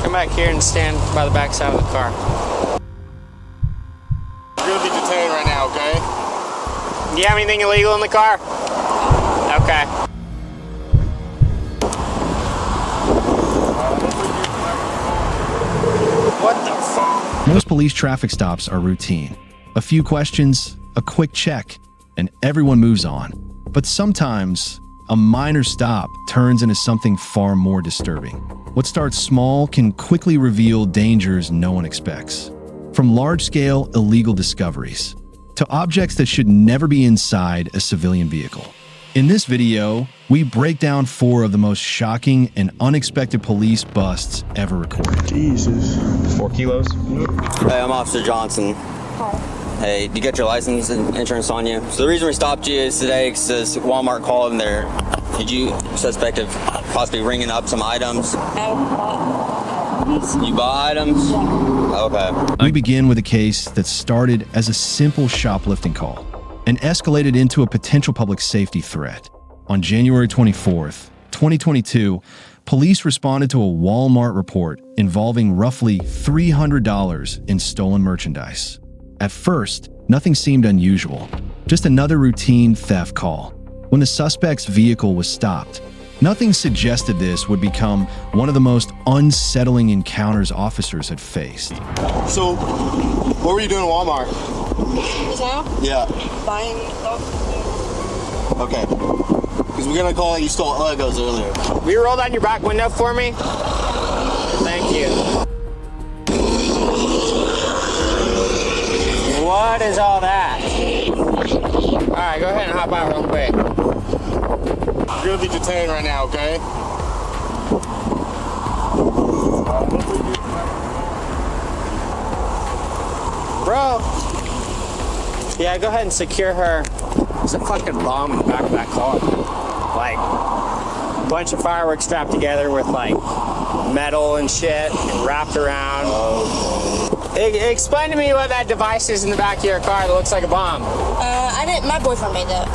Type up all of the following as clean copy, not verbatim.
Come back here and stand by the back side of the car. You're gonna be detained right now, okay? Do you have anything illegal in the car? Okay. What the fuck? Most police traffic stops are routine. A few questions, a quick check, and everyone moves on. But sometimes, a minor stop turns into something far more disturbing. What starts small can quickly reveal dangers no one expects. From large-scale illegal discoveries to objects that should never be inside a civilian vehicle. In this video, we break down 4 of the most shocking and unexpected police busts ever recorded. Jesus. 4 kilos? Hey, I'm Officer Johnson. Hi. Hey, you get your license and insurance on you? So the reason we stopped you is today because this Walmart called in there. Did you suspect of possibly ringing up some items? You bought items? Okay. We begin with a case that started as a simple shoplifting call and escalated into a potential public safety threat. On January 24th, 2022, police responded to a Walmart report involving roughly $300 in stolen merchandise. At first, nothing seemed unusual, just another routine theft call. When the suspect's vehicle was stopped, nothing suggested this would become one of the most unsettling encounters officers had faced. So, what were you doing at Walmart? Just now? Yeah. Buying stuff. Okay. Because we're gonna call it you stole Legos earlier. Will you roll down your back window for me? Thank you. What is all that? Alright, go ahead and hop out real quick. You're gonna be detained right now, okay? Bro! Yeah, go ahead and secure her. There's a fucking bomb in the back of that car. Like, a bunch of fireworks strapped together with, like, metal and shit and wrapped around. Explain to me what that device is in the back of your car that looks like a bomb. My boyfriend made that.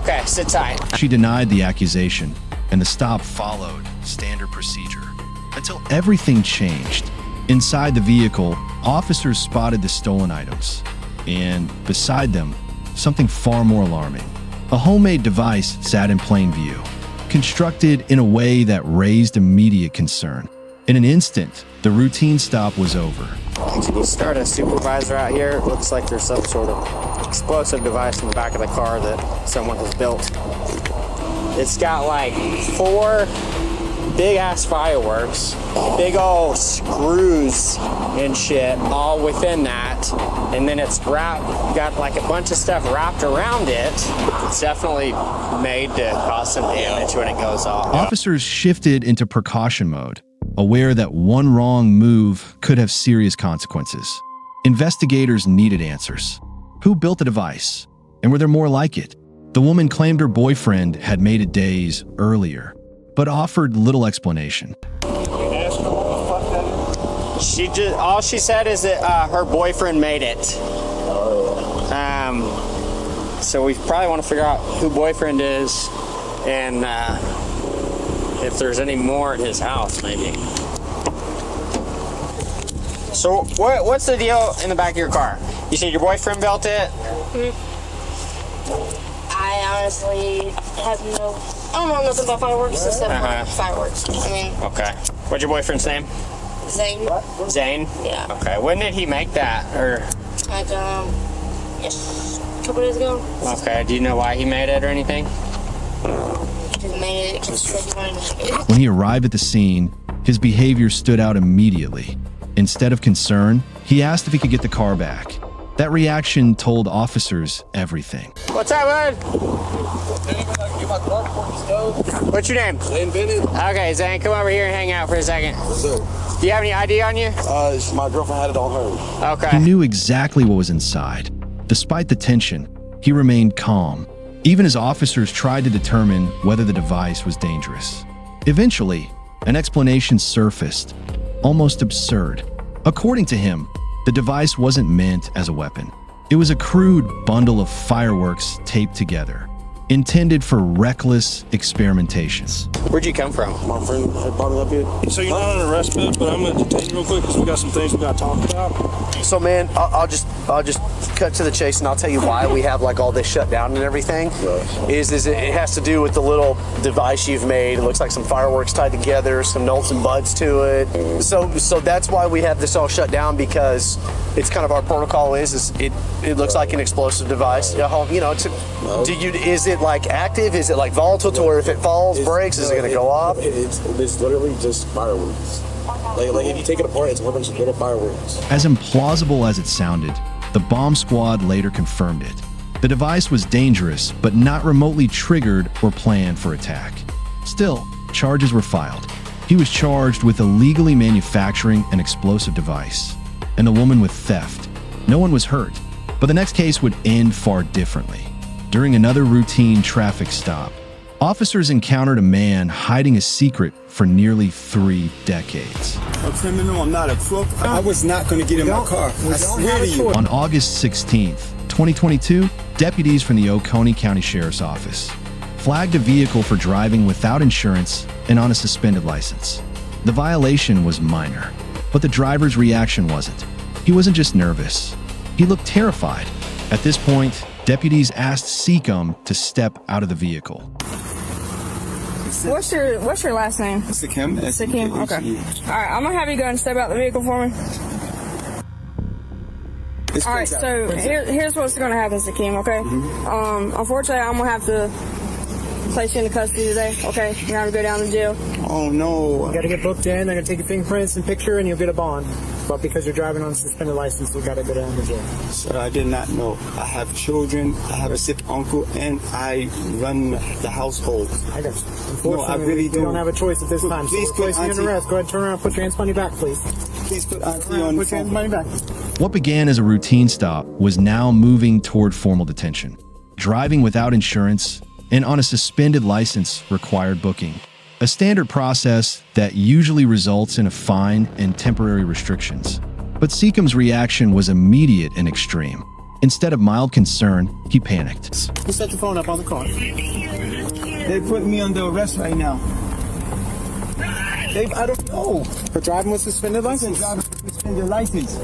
Okay, sit tight. She denied the accusation, and the stop followed standard procedure until everything changed. Inside the vehicle, officers spotted the stolen items, and beside them, something far more alarming. A homemade device sat in plain view, constructed in a way that raised immediate concern. In an instant, the routine stop was over. We'll start a supervisor out here. It looks like there's some sort of explosive device in the back of the car that someone has built. It's got like 4 big ass fireworks, big old screws and shit all within that, and then it's got like a bunch of stuff wrapped around it. It's definitely made to cause some damage when it goes off. Officers shifted into precaution mode, aware that one wrong move could have serious consequences. Investigators needed answers. Who built the device? And were there more like it? The woman claimed her boyfriend had made it days earlier, but offered little explanation. All she said is that her boyfriend made it. So we probably want to figure out who boyfriend is and if there's any more at his house, maybe. So what's the deal in the back of your car? You said your boyfriend built it? I honestly I don't know nothing about fireworks except fireworks. I mean. Okay. What's your boyfriend's name? Zane. Zane? Yeah. Okay. When did he make that? Or? Like, yes, a couple days ago. Okay. Do you know why he made it or anything? He just made it because he said he wanted to make it. When he arrived at the scene, his behavior stood out immediately. Instead of concern, he asked if he could get the car back. That reaction told officers everything. What's up, bud? What's your name? Zane Bennett. Okay, Zane, come over here and hang out for a second. Yes, sir. Do you have any ID on you? My girlfriend had it on her. Okay. He knew exactly what was inside. Despite the tension, he remained calm, even as officers tried to determine whether the device was dangerous. Eventually, an explanation surfaced, almost absurd. According to him, the device wasn't meant as a weapon. It was a crude bundle of fireworks taped together. intended for reckless experimentation. Where'd you come from? My friend had brought me up here. So you're not on arrest book, but I'm going to detain you real quick because we got some things we got to talk about. So man, I'll just cut to the chase, and I'll tell you why we have like all this shut down and everything. Is it has to do with the little device you've made. It looks like some fireworks tied together, some nuts and buds to it. So that's why we have this all shut down, because it's kind of our protocol is it looks like an explosive device. You know, is it like active? Is it like volatile to where if it falls, breaks, is it going to go off? It's literally just fireworks. Like if you take it apart, it's a whole bunch of little fireworks. As implausible as it sounded, the bomb squad later confirmed it. The device was dangerous, but not remotely triggered or planned for attack. Still, charges were filed. He was charged with illegally manufacturing an explosive device, and the woman with theft. No one was hurt, but the next case would end far differently. During another routine traffic stop, officers encountered a man hiding a secret for nearly 3 decades. A criminal, I'm not a crook. I was not going to get in my car. I swear to you. On August 16th, 2022, deputies from the Oconee County Sheriff's Office flagged a vehicle for driving without insurance and on a suspended license. The violation was minor, but the driver's reaction wasn't. He wasn't just nervous. He looked terrified. At this point, deputies asked Seacom to step out of the vehicle. What's your last name? Sikim. Sikim. Okay. All right, I'm gonna have you go and step out the vehicle for me. All right. So here's what's gonna happen, Sikim. Okay. Unfortunately, I'm gonna have to place you into custody today. Okay. You're gonna have to go down to jail. Oh no. You got to get booked in. They're going to take your fingerprints and picture, and you'll get a bond. But because you're driving on a suspended license, you got to go down to jail. Sir, I did not know. I have children. I have a sick uncle, and I run the household. I got you. Unfortunately, No, I really we don't have a choice at this time. Please so put place you under Auntie- arrest. Go ahead, turn around, put your hands behind your back, please. Please put Auntie on the Put your hands phone. behind your back. What began as a routine stop was now moving toward formal detention. Driving without insurance and on a suspended license required booking, a standard process that usually results in a fine and temporary restrictions. But Seacom's reaction was immediate and extreme. Instead of mild concern, he panicked. You set your phone up on the car. They put me under arrest right now. I don't know. For driving with suspended license. Suspend your license.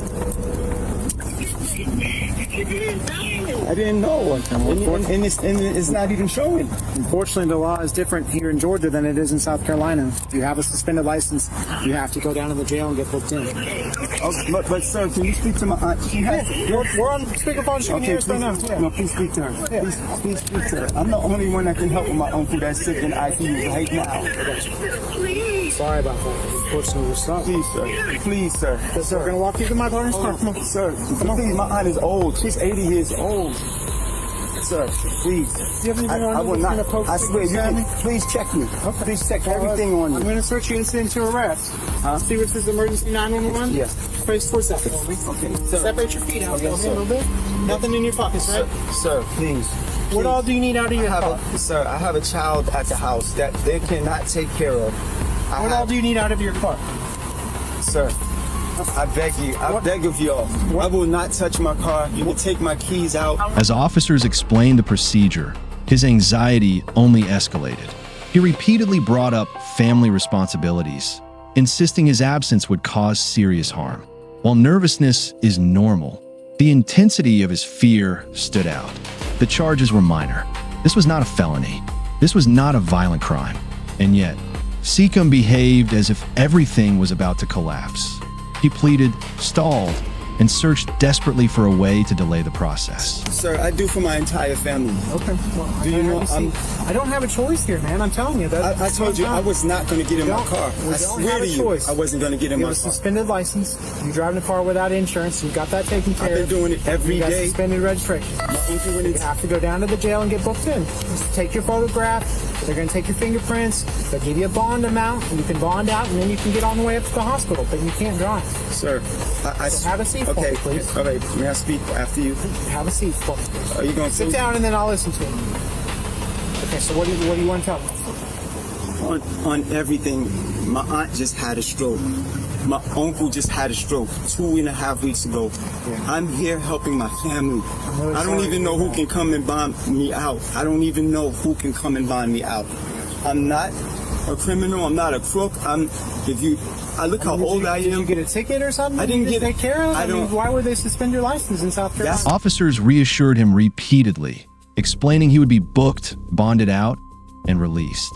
I didn't know. And it's not even showing. Unfortunately, the law is different here in Georgia than it is in South Carolina. If you have a suspended license, you have to go down to the jail and get booked in. But sir, can you speak to my aunt? She has We're on speakerphone. She can hear us right now. Yeah. No, please speak to her. Please speak to her. I'm the only one that can help with my uncle that's sick in ICU right now. Sorry about that. Unfortunately, we're stuck. Please, sir. Please, sir. We're going to walk you to my daughter's car. Come on. Sir, please, my aunt is old. She's 80 years old. Sir, please. Do you have anything on I you will that's not. gonna poke I swear, you sickness at me? can. Please check me. Okay. Please check everything on I'm you. going to search you into arrest. See what says emergency 911? Yes. Face towards that for me. Okay, sir. Separate your feet out Yes, for me a little bit. Nothing in your pockets, right? Sir, please. What all do you need out of your car? Sir, I have a child at the house that they cannot take care of. What all do you need out of your car? Sir, I beg you. I beg of y'all. I will not touch my car. You can take my keys out. As officers explained the procedure, his anxiety only escalated. He repeatedly brought up family responsibilities, insisting his absence would cause serious harm. While nervousness is normal, the intensity of his fear stood out. The charges were minor. This was not a felony. This was not a violent crime. And yet, Seacom behaved as if everything was about to collapse. He pleaded, stalled, and searched desperately for a way to delay the process. Sir, I do for my entire family. Okay. Well, Do you know I don't have a choice here, man. I'm telling you that. I told you I was not going to get in my don't- car. we I don't swear have to a you, choice. I wasn't going to get in You my have a car. suspended license. You're driving a car without insurance. You got that taken care of. I've been doing it every you got day. suspended registration. You have to go down to the jail and get booked in. Just take your photograph. They're going to take your fingerprints. They'll give you a bond amount, and you can bond out, and then you can get on the way up to the hospital. But you can't drive. Sir, Have a seat for okay, me, please. Okay, may I speak after you? Have a seat for me. Are you going to Sit down, and then I'll listen to you. Okay, so what do you want to tell me? On everything, my aunt just had a stroke. My uncle just had a stroke 2.5 weeks ago. I'm here helping my family. I don't even know who can come and bond me out. I don't even know who can come and bond me out. I'm not a criminal. I'm not a crook. I look how old I am. Did you get a ticket or something? I didn't get take care of. I don't. Why would they suspend your license in South Carolina? Officers reassured him repeatedly, explaining he would be booked, bonded out, and released.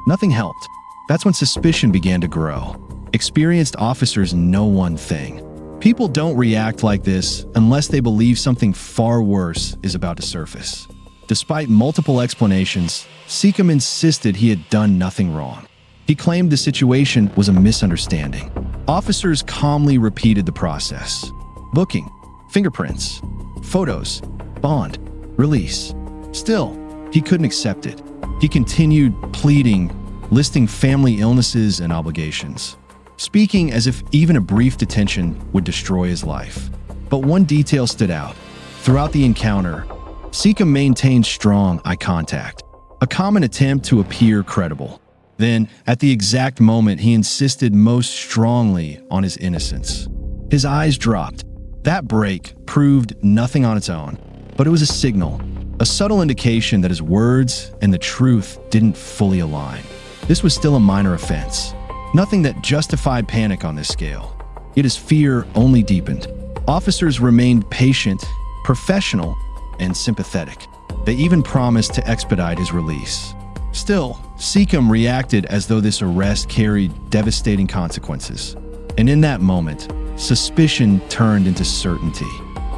Nothing helped. That's when suspicion began to grow. Experienced officers know one thing. People don't react like this unless they believe something far worse is about to surface. Despite multiple explanations, Seacom insisted he had done nothing wrong. He claimed the situation was a misunderstanding. Officers calmly repeated the process. Booking, fingerprints, photos, bond, release. Still, he couldn't accept it. He continued pleading, listing family illnesses and obligations, speaking as if even a brief detention would destroy his life. But one detail stood out. Throughout the encounter, Seacom maintained strong eye contact, a common attempt to appear credible. Then, at the exact moment he insisted most strongly on his innocence, his eyes dropped. That break proved nothing on its own, but it was a signal, a subtle indication that his words and the truth didn't fully align. This was still a minor offense, nothing that justified panic on this scale. Yet his fear only deepened. Officers remained patient, professional, and sympathetic. They even promised to expedite his release. Still, Seacom reacted as though this arrest carried devastating consequences. And in that moment, suspicion turned into certainty.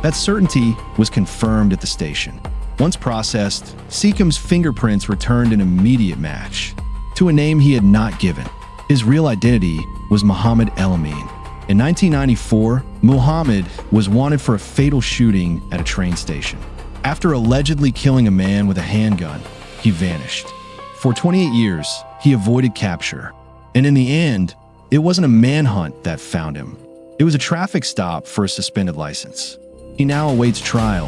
That certainty was confirmed at the station. Once processed, Seacom's fingerprints returned an immediate match to a name he had not given. His real identity was Muhammad El-Amin. In 1994, Muhammad was wanted for a fatal shooting at a train station. After allegedly killing a man with a handgun, he vanished. For 28 years, he avoided capture. And in the end, it wasn't a manhunt that found him. It was a traffic stop for a suspended license. He now awaits trial,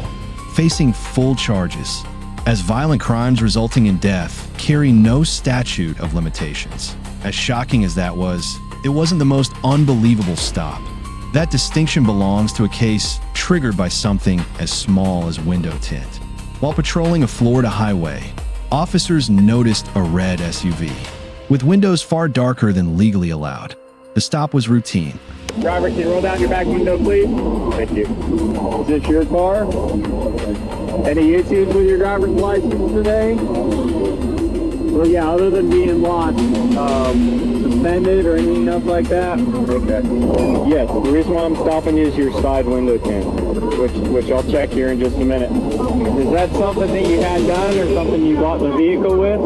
facing full charges, as violent crimes resulting in death carry no statute of limitations. As shocking as that was, it wasn't the most unbelievable stop. That distinction belongs to a case triggered by something as small as window tint. While patrolling a Florida highway, officers noticed a red SUV, with windows far darker than legally allowed. The stop was routine. Driver, can you roll down your back window, please? Thank you. Is this your car? Any issues with your driver's license today? Well, yeah, other than being lost, suspended or anything else like that? Okay. Yes, the reason why I'm stopping you is your side window tint, which I'll check here in just a minute. Is that something that you had done or something you bought the vehicle with?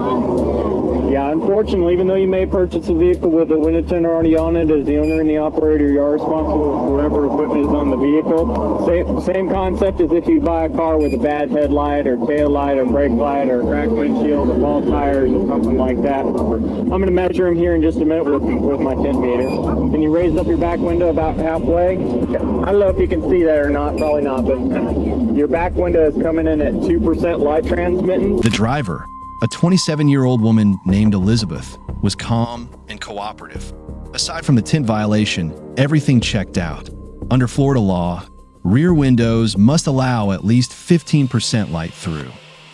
Yeah, unfortunately, even though you may purchase a vehicle with a window tint already on it, as the owner and the operator, you are responsible for whatever equipment is on the vehicle. Same concept as if you buy a car with a bad headlight or tail light or brake light or cracked windshield or bald tires or something like that. I'm going to measure them here in just a minute with my tint meter. Can you raise up your back window about halfway? I don't know if you can see that or not, probably not, but your back window is coming in at 2% light transmitting. The driver, a 27-year-old woman named Elizabeth, was calm and cooperative. Aside from the tint violation, everything checked out. Under Florida law, rear windows must allow at least 15% light through.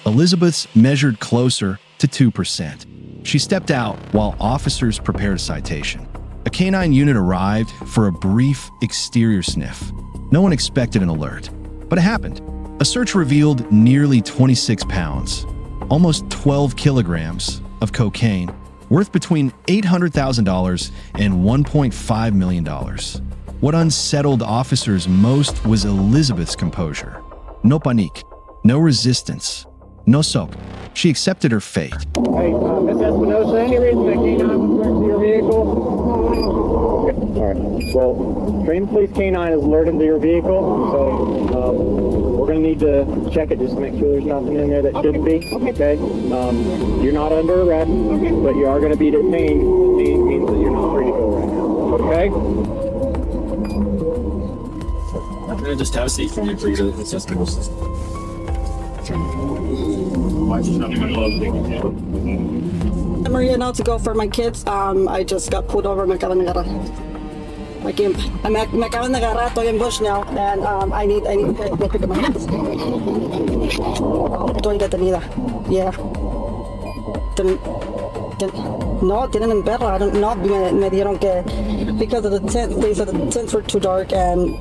Elizabeth's measured closer to 2%. She stepped out while officers prepared a citation. A canine unit arrived for a brief exterior sniff. No one expected an alert, but it happened. A search revealed nearly 26 pounds, almost 12 kilograms of cocaine, worth between $800,000 and $1.5 million. What unsettled officers most was Elizabeth's composure. No panique, no resistance, no soap. She accepted her fate. Hey, Miss Espinosa, any reason that canine was alerted to your vehicle? Okay, all right. Well, trained police canine is alerted to your vehicle, so we're going to need to check it just to make sure there's nothing in there that shouldn't be. Okay. You're not under arrest, but you are going to be detained. Detained means that you're not free to go right now. Okay? Can I just have a seat for you, please? It's just I'm ready now to go for my kids. I just got pulled over. Me acaban de agarrar. Me acaban de agarrar, estoy en Bush now, and I need to pick up my hands. Estoy detenida. Yeah. No, tienen en perro. I don't know. Me dijeron que because of the tent, they said the tents were too dark, and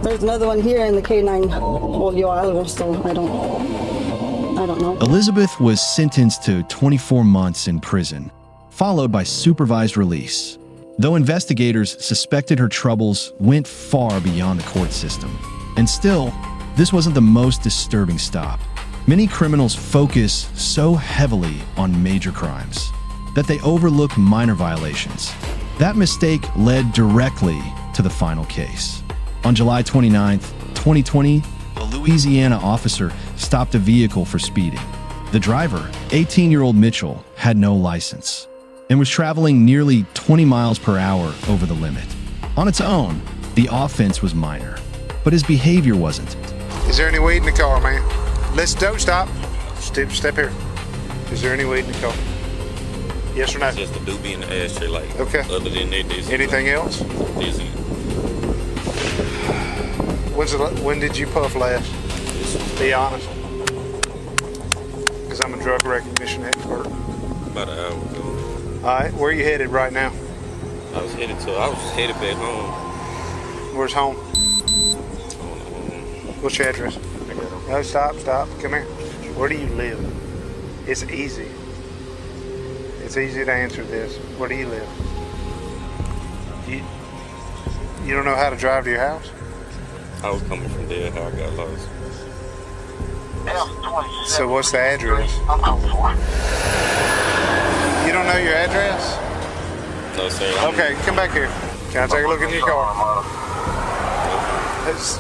there's another one here in the K9 volvió algo, so I don't know. Elizabeth was sentenced to 24 months in prison, followed by supervised release, though investigators suspected her troubles went far beyond the court system. And still, this wasn't the most disturbing stop. Many criminals focus so heavily on major crimes that they overlook minor violations. That mistake led directly to the final case. On July 29, 2020, a Louisiana officer stopped a vehicle for speeding. The driver, 18-year-old Mitchell, had no license and was traveling nearly 20 miles per hour over the limit. On its own, the offense was minor, but his behavior wasn't. Is there any weed in the car, man? Don't stop. Step here. Is there any weed in the car? Yes or no? Just a doobie in the ashtray, like. Okay. Other than that, there's anything else? Dizzy. When did you puff last? Be honest. Because I'm a drug recognition expert. About an hour ago. All right, where are you headed right now? I was headed back home. Where's home? What's your address? No, stop. Come here. Where do you live? It's easy. It's easy to answer this. Where do you live? You don't know how to drive to your house? I was coming from there, how I got lost. So what's the address? You don't know your address? No, sir. Okay, come back here. Can I take a look in your car?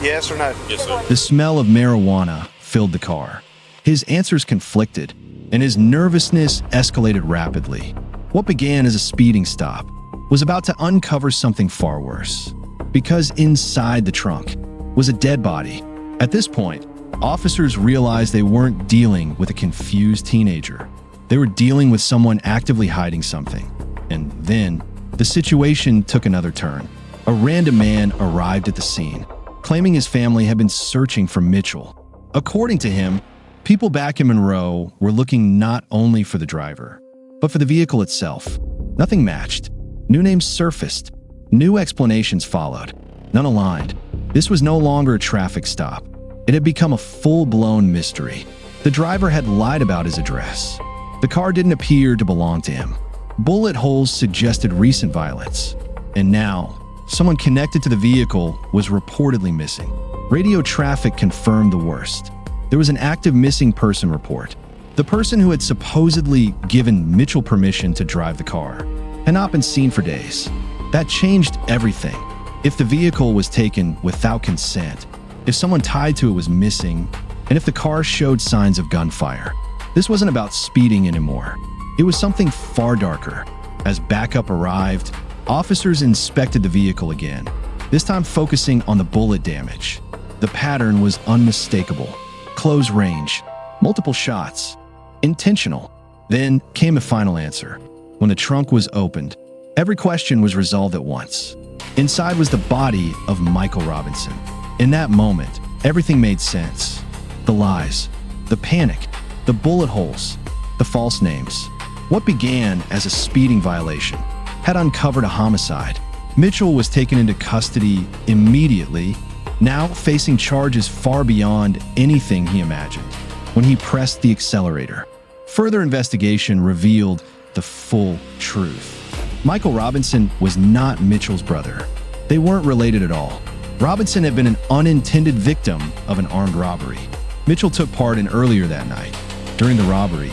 Yes or no? Yes, sir. The smell of marijuana filled the car. His answers conflicted, and his nervousness escalated rapidly. What began as a speeding stop was about to uncover something far worse, because inside the trunk was a dead body. At this point, officers realized they weren't dealing with a confused teenager. They were dealing with someone actively hiding something. And then, the situation took another turn. A random man arrived at the scene, claiming his family had been searching for Mitchell. According to him, people back in Monroe were looking not only for the driver, but for the vehicle itself. Nothing matched. New names surfaced. New explanations followed. None aligned. This was no longer a traffic stop. It had become a full-blown mystery. The driver had lied about his address. The car didn't appear to belong to him. Bullet holes suggested recent violence. And now, someone connected to the vehicle was reportedly missing. Radio traffic confirmed the worst. There was an active missing person report. The person who had supposedly given Mitchell permission to drive the car had not been seen for days. That changed everything. If the vehicle was taken without consent, if someone tied to it was missing, and if the car showed signs of gunfire, this wasn't about speeding anymore. It was something far darker. As backup arrived, officers inspected the vehicle again, this time focusing on the bullet damage. The pattern was unmistakable. Close range, multiple shots, intentional. Then came a final answer. When the trunk was opened, every question was resolved at once. Inside was the body of Michael Robinson. In that moment, everything made sense. The lies, the panic, the bullet holes, the false names. What began as a speeding violation had uncovered a homicide. Mitchell was taken into custody immediately, now facing charges far beyond anything he imagined. When he pressed the accelerator, further investigation revealed the full truth. Michael Robinson was not Mitchell's brother. They weren't related at all. Robinson had been an unintended victim of an armed robbery. Mitchell took part in earlier that night. During the robbery,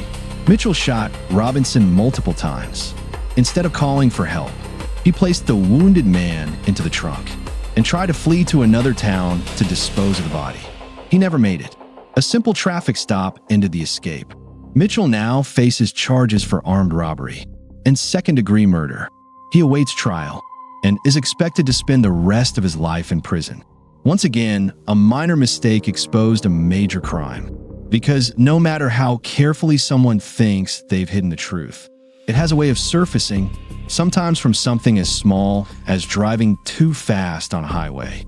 Mitchell shot Robinson multiple times. Instead of calling for help, he placed the wounded man into the trunk and tried to flee to another town to dispose of the body. He never made it. A simple traffic stop ended the escape. Mitchell now faces charges for armed robbery and second-degree murder. He awaits trial and is expected to spend the rest of his life in prison. Once again, a minor mistake exposed a major crime. Because no matter how carefully someone thinks they've hidden the truth, it has a way of surfacing sometimes from something as small as driving too fast on a highway.